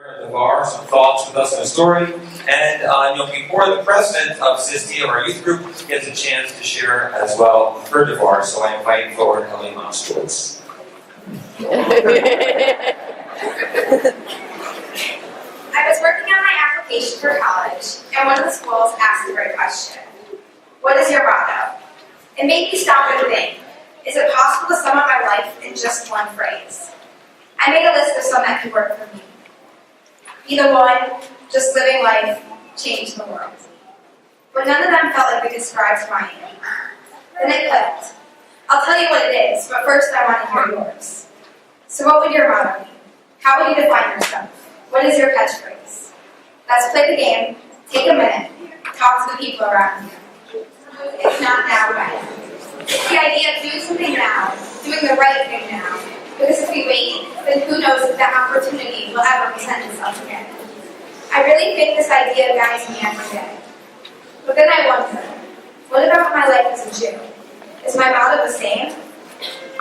Dvar, some thoughts with us on the story. And on Yom Kippur, the president of SSTY, of our youth group, gets a chance to share as well her Dvar. So I invite forward Ellie Moskowitz. I was working on my application for college, and one of the schools asked a great question. What is your motto? It made me stop and think. Is it possible to sum up my life in just one phrase? I made a list of some that could work for me. Either one, just living life, changed the world. But none of them felt like they described who I am. Then it clicked. I'll tell you what it is, but first I want to hear yours. So what would your motto be? How would you define yourself? What is your catchphrase? Let's play the game, take a minute, talk to the people around you. It's not now, right? It's the idea of doing something now, doing the right thing now. Because if we wait, then who knows if that opportunity will ever present itself again. I really think this idea guides me every day. But then I wonder, what about my life as a Jew? Is my motto the same?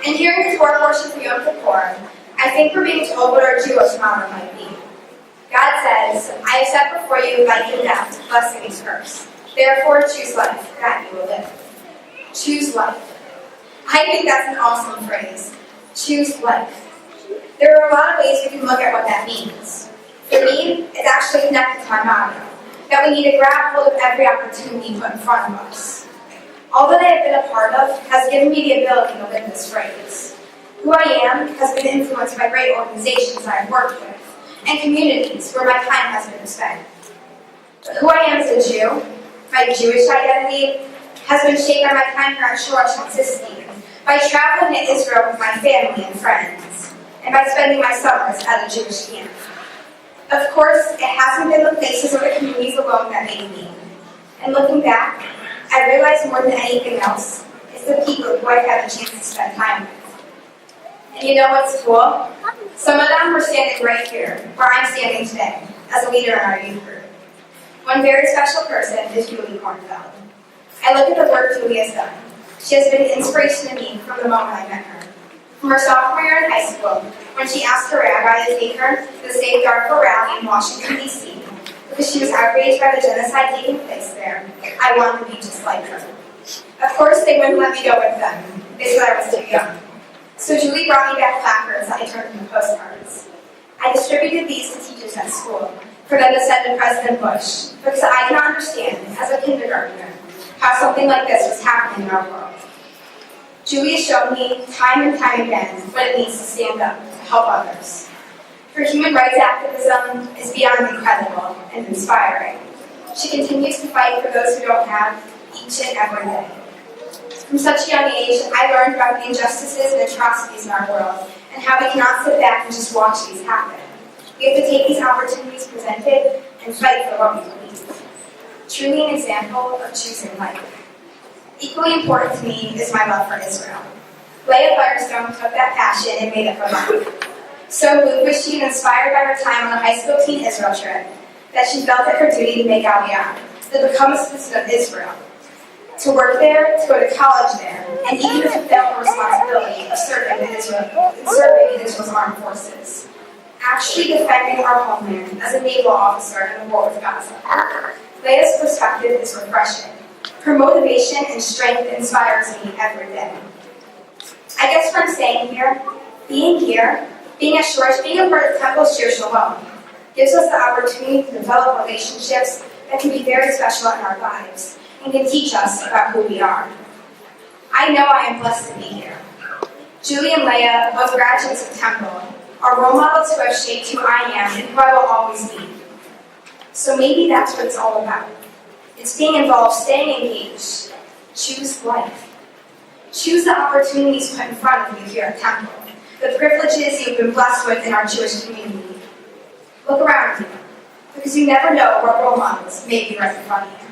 And hearing the Torah portion for Yom Kippur, I think we're being told what our Jewish motto might be. God says, I have set before you life and death, blessing and curse. Therefore choose life, that you will live. Choose life. I think that's an awesome phrase. Choose life. There are a lot of ways we can look at what that means. For me, it's actually connected to my motto, that we need to grab hold of every opportunity put in front of us. All that I have been a part of has given me the ability to live this phrase. Who I am has been influenced by great organizations I have worked with, and communities where my time has been spent. But who I am as a Jew, my Jewish identity, has been shaped by my time here at Shorosh and SSTY, by traveling to Israel with my family and friends, and by spending my summers at a Jewish camp. Of course, it hasn't been the places or the communities alone that made me. And looking back, I realized more than anything else, it's the people who I've had a chance to spend time with. And you know what's cool? Some of them were standing right here, where I'm standing today, as a leader in our youth group. One very special person is Julie Kornfeld. I look at the work Julie has done. She has been an inspiration to me from the moment I met her. From her sophomore year in high school, when she asked her rabbi to take her to the Save Darfur rally in Washington, D.C., because she was outraged by the genocide taking place there, I wanted to be just like her. Of course, they wouldn't let me go with them. They said I was too young. So Julie brought me back placards that I turned into postcards. I distributed these to teachers at school for them to send to President Bush, because I did not understand, as a kindergartner, how something like this was happening in our world. Julie has shown me time and time again what it means to stand up to help others. Her human rights activism is beyond incredible and inspiring. She continues to fight for those who don't have each and every day. From such a young age, I learned about the injustices and atrocities in our world and how we cannot sit back and just watch these happen. We have to take these opportunities presented and fight for what we believe. Truly an example of choosing life. Equally important to me is my love for Israel. Leah Firestone took that passion and made it her life. So moved was she and inspired by her time on a high school teen Israel trip that she felt it her duty to make Aliyah, to become a citizen of Israel, to work there, to go to college there, and even to fulfill her responsibility of serving in Israel's armed forces. Actually defending our homeland as a naval officer in the war with Gaza. Leah's perspective is refreshing. Her motivation and strength inspires me every day. I guess what I'm saying here, being at Shorosh, being a part of the Temple of Shir Shalom, gives us the opportunity to develop relationships that can be very special in our lives and can teach us about who we are. I know I am blessed to be here. Julie and Leah, both graduates of Temple, are role models who have shaped who I am and who I will always be. So maybe that's what it's all about. It's being involved, staying engaged. Choose life. Choose the opportunities put in front of you here at Temple, the privileges you've been blessed with in our Jewish community. Look around you, because you never know what role models may be right in front of you.